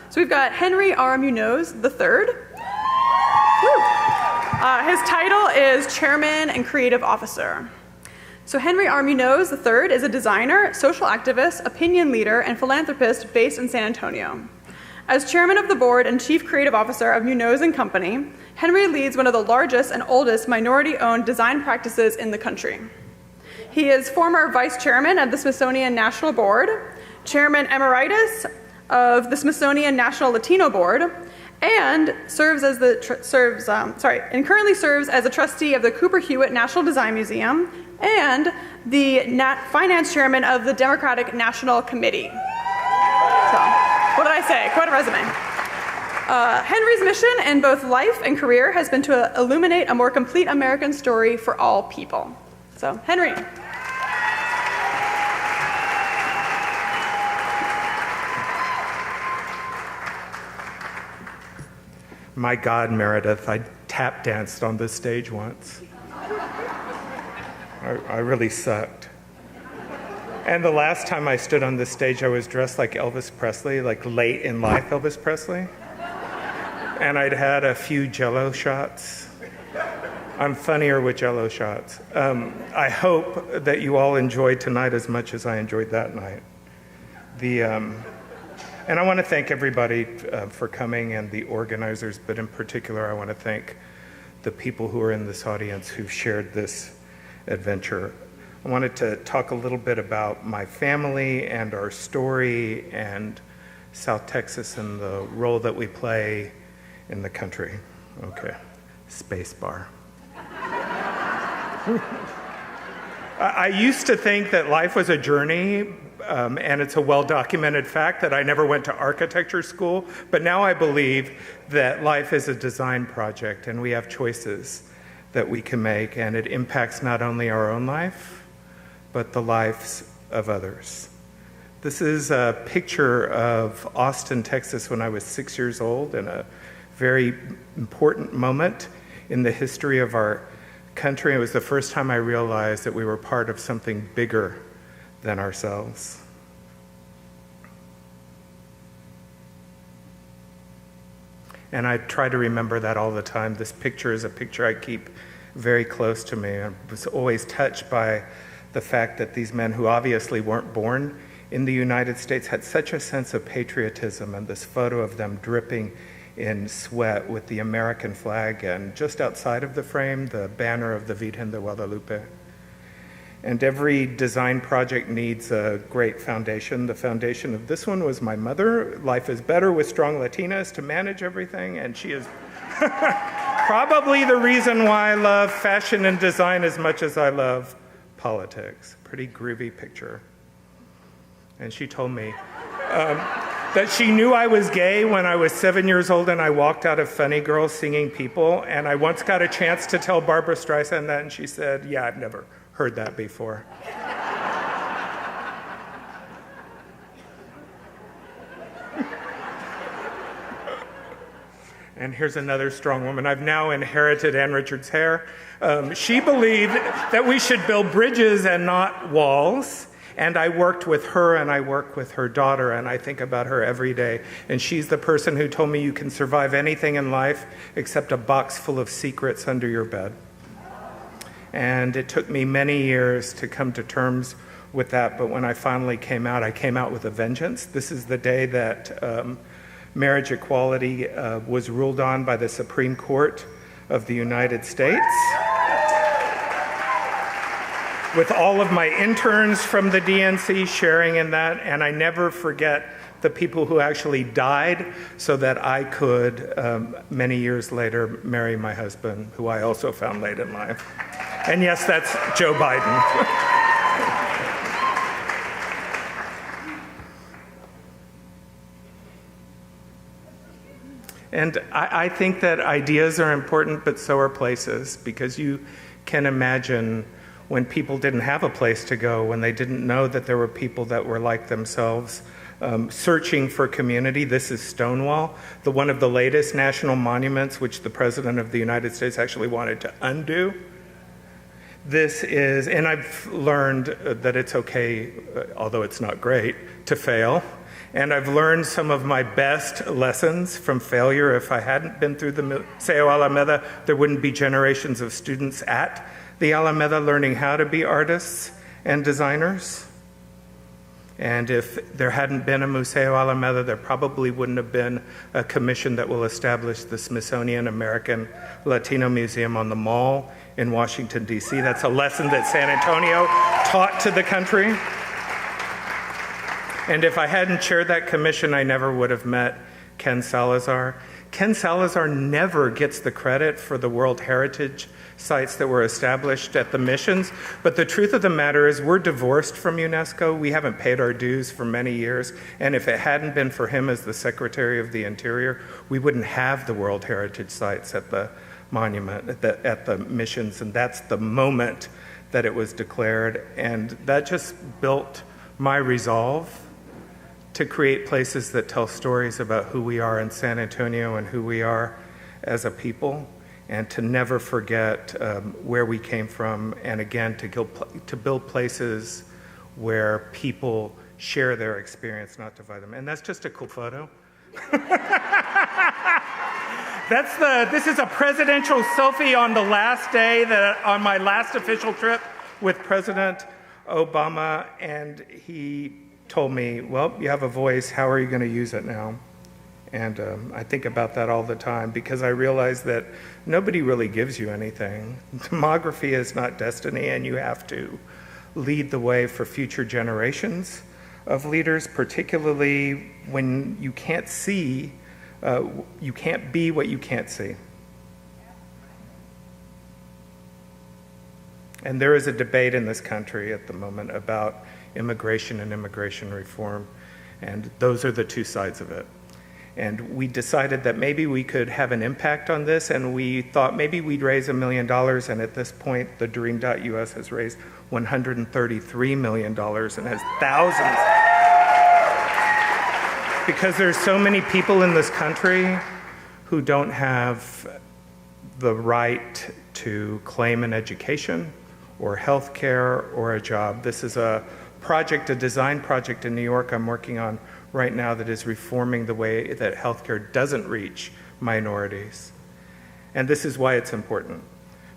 So we've got Henry R. Munoz III. His title is Chairman and Creative Officer. So Henry R. Munoz III is a designer, social activist, opinion leader, and philanthropist based in San Antonio. As chairman of the board and chief creative officer of Munoz & Company, Henry leads one of the largest and oldest minority-owned design practices in the country. He is former vice chairman of the Smithsonian National Board, chairman emeritus of the Smithsonian National Latino Board, and currently serves as a trustee of the Cooper Hewitt National Design Museum and the finance chairman of the Democratic National Committee. So, what did I say? Quite a resume. Henry's mission in both life and career has been to illuminate a more complete American story for all people. So, Henry. My God, Meredith, I tap danced on this stage once. I really sucked. And the last time I stood on this stage, I was dressed like Elvis Presley, like late in life Elvis Presley. And I'd had a few Jell-O shots. I'm funnier with Jell-O shots. I hope that you all enjoyed tonight as much as I enjoyed that night. And I want to thank everybody for coming and the organizers, but in particular, I want to thank the people who are in this audience who've shared this adventure. I wanted to talk a little bit about my family and our story and South Texas and the role that we play in the country. Okay, space bar. I used to think that life was a journey, and it's a well-documented fact that I never went to architecture school, but now I believe that life is a design project and we have choices that we can make, and it impacts not only our own life, but the lives of others. This is a picture of Austin, Texas when I was 6 years old, and a very important moment in the history of our country. It was the first time I realized that we were part of something bigger than ourselves. And I try to remember that all the time. This picture is a picture I keep very close to me. I was always touched by the fact that these men who obviously weren't born in the United States had such a sense of patriotism, and this photo of them dripping in sweat with the American flag, and just outside of the frame, the banner of the Virgen de Guadalupe. And every design project needs a great foundation. The foundation of this one was my mother. Life is better with strong Latinas to manage everything, and she is probably the reason why I love fashion and design as much as I love politics. Pretty groovy picture. And she told me that she knew I was gay when I was 7 years old and I walked out of Funny Girl Singing People, and I once got a chance to tell Barbra Streisand that, and she said, "Yeah, I've never heard that before." And here's another strong woman. I've now inherited Ann Richards' hair. She believed that we should build bridges and not walls. And I worked with her, and I work with her daughter, and I think about her every day. And she's the person who told me you can survive anything in life except a box full of secrets under your bed. And it took me many years to come to terms with that, but when I finally came out, I came out with a vengeance. This is the day that marriage equality was ruled on by the Supreme Court of the United States. With all of my interns from the DNC sharing in that, and I never forget the people who actually died so that I could, many years later, marry my husband, who I also found late in life. And yes, that's Joe Biden. And I think that ideas are important, but so are places, because you can imagine when people didn't have a place to go, when they didn't know that there were people that were like themselves, searching for community. This is Stonewall, one of the latest national monuments, which the President of the United States actually wanted to undo. This is, and I've learned that it's okay, although it's not great, to fail. And I've learned some of my best lessons from failure. If I hadn't been through the Museo Alameda, there wouldn't be generations of students at the Alameda learning how to be artists and designers. And if there hadn't been a Museo Alameda, there probably wouldn't have been a commission that will establish the Smithsonian American Latino Museum on the Mall in Washington, D.C. That's a lesson that San Antonio taught to the country. And if I hadn't chaired that commission, I never would have met Ken Salazar. Ken Salazar never gets the credit for the World Heritage sites that were established at the missions, but the truth of the matter is we're divorced from UNESCO. We haven't paid our dues for many years, and if it hadn't been for him as the Secretary of the Interior, we wouldn't have the World Heritage sites at the monument, at the missions, and that's the moment that it was declared, and that just built my resolve to create places that tell stories about who we are in San Antonio and who we are as a people, and to never forget where we came from, and again, to build places where people share their experience, not divide them. And that's just a cool photo. This is a presidential selfie on the last day, on my last official trip with President Obama, and he told me, well, you have a voice, how are you going to use it now? And I think about that all the time because I realize that nobody really gives you anything. Demography is not destiny, and you have to lead the way for future generations of leaders, particularly when you can't see, you can't be what you can't see. And there is a debate in this country at the moment about immigration and immigration reform, and those are the two sides of it. And we decided that maybe we could have an impact on this, and we thought maybe we'd raise $1 million, and at this point, the Dream.us has raised $133 million and has thousands. Because there's so many people in this country who don't have the right to claim an education or health care or a job. This is a project, a design project in New York I'm working on right now that is reforming the way that healthcare doesn't reach minorities. And this is why it's important,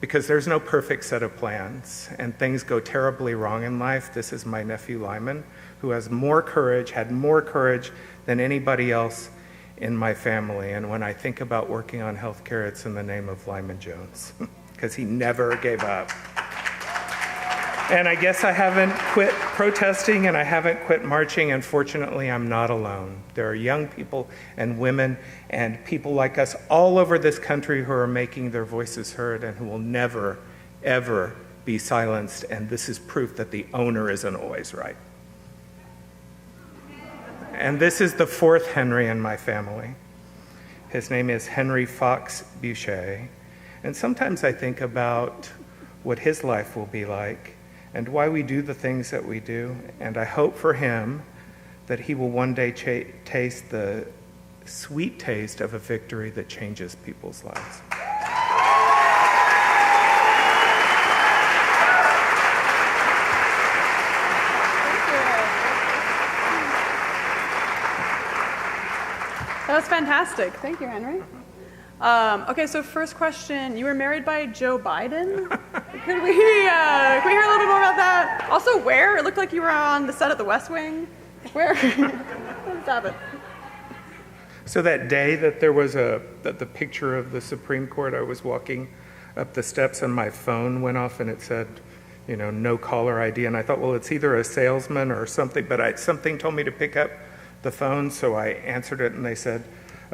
because there's no perfect set of plans, and things go terribly wrong in life. This is my nephew Lyman, who has more courage, had more courage than anybody else in my family. And when I think about working on healthcare, it's in the name of Lyman Jones, because he never gave up. And I guess I haven't quit protesting and I haven't quit marching, and fortunately I'm not alone. There are young people and women and people like us all over this country who are making their voices heard and who will never, ever be silenced, and this is proof that the owner isn't always right. And this is the fourth Henry in my family. His name is Henry Fox Boucher, and sometimes I think about what his life will be like and why we do the things that we do. And I hope for him that he will one day taste the sweet taste of a victory that changes people's lives. That was fantastic. Thank you, Henry. Okay, so first question, you were married by Joe Biden? Can we hear a little bit more about that? Also, where? It looked like you were on the set of The West Wing. Where? Let's have it. So that day that there was the picture of the Supreme Court, I was walking up the steps and my phone went off and it said, no caller ID. And I thought, well, it's either a salesman or something, but something told me to pick up the phone, so I answered it and they said,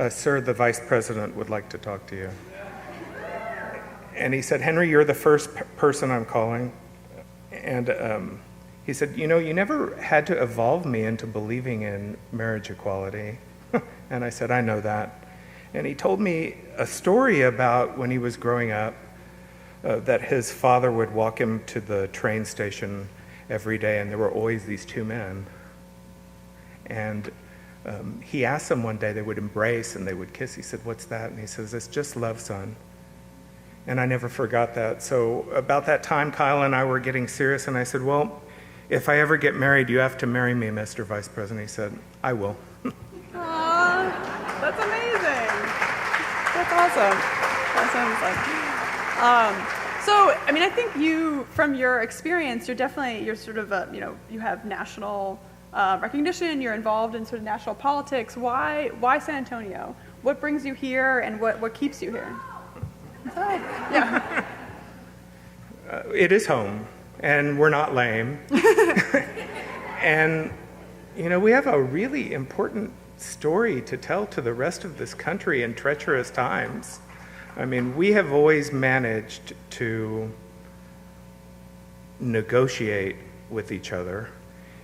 sir, the vice president would like to talk to you. And he said, Henry, you're the first person I'm calling. And he said, you never had to evolve me into believing in marriage equality. And I said, I know that. And he told me a story about when he was growing up, that his father would walk him to the train station every day, and there were always these two men. And he asked them one day, they would embrace and they would kiss. He said, what's that? And he says, it's just love, son. And I never forgot that. So about that time, Kyle and I were getting serious, and I said, well, if I ever get married, you have to marry me, Mr. Vice President. He said, I will. Aw, that's amazing. That's awesome. That sounds like. So, I mean, I think you, from your experience, you're sort of, you have national recognition. You're involved in sort of national politics. Why San Antonio? What brings you here, and what keeps you here? Yeah. It is home, and we're not lame. And, we have a really important story to tell to the rest of this country in treacherous times. I mean, we have always managed to negotiate with each other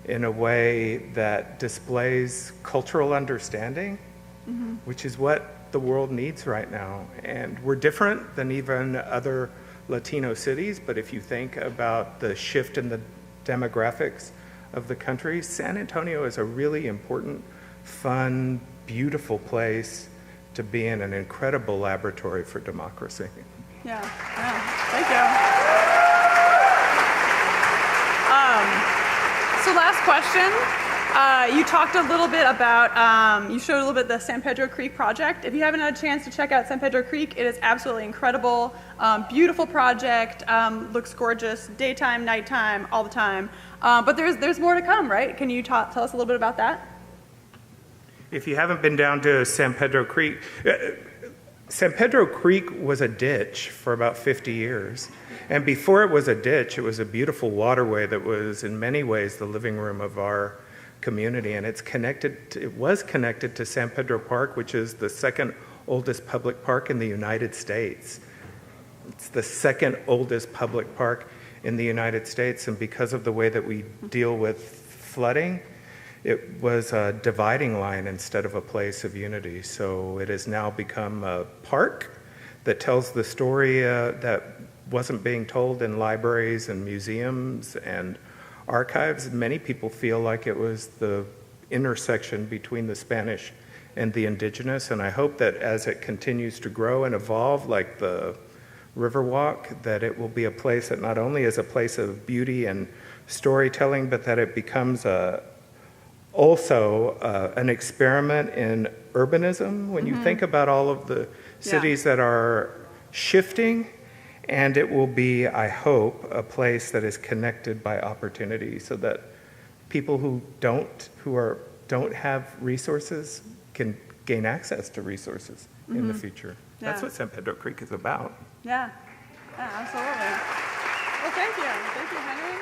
in a way that displays cultural understanding, which is what the world needs right now. And we're different than even other Latino cities, but if you think about the shift in the demographics of the country, San Antonio is a really important, fun, beautiful place to be in, an incredible laboratory for democracy. Yeah. Thank you. So last question. You talked a little bit about, you showed a little bit the San Pedro Creek project. If you haven't had a chance to check out San Pedro Creek, it is absolutely incredible. Beautiful project, looks gorgeous, daytime, nighttime, all the time. But there's more to come, right? Can you tell us a little bit about that? If you haven't been down to San Pedro Creek, San Pedro Creek was a ditch for about 50 years. And before it was a ditch, it was a beautiful waterway that was in many ways the living room of our community. And it was connected to San Pedro Park, which is the second oldest public park in the United States. It's the second oldest public park in the United States. And because of the way that we deal with flooding, it was a dividing line instead of a place of unity. So it has now become a park that tells the story that wasn't being told in libraries and museums and archives. Many people feel like it was the intersection between the Spanish and the indigenous. And I hope that as it continues to grow and evolve, like the Riverwalk, that it will be a place that not only is a place of beauty and storytelling, but that it becomes also an experiment in urbanism when you think about all of the cities that are shifting, and it will be, I hope, a place that is connected by opportunity so that people who don't have resources can gain access to resources in the future. Yeah. That's what San Pedro Creek is about. Yeah, absolutely. Well, thank you. Thank you, Henry.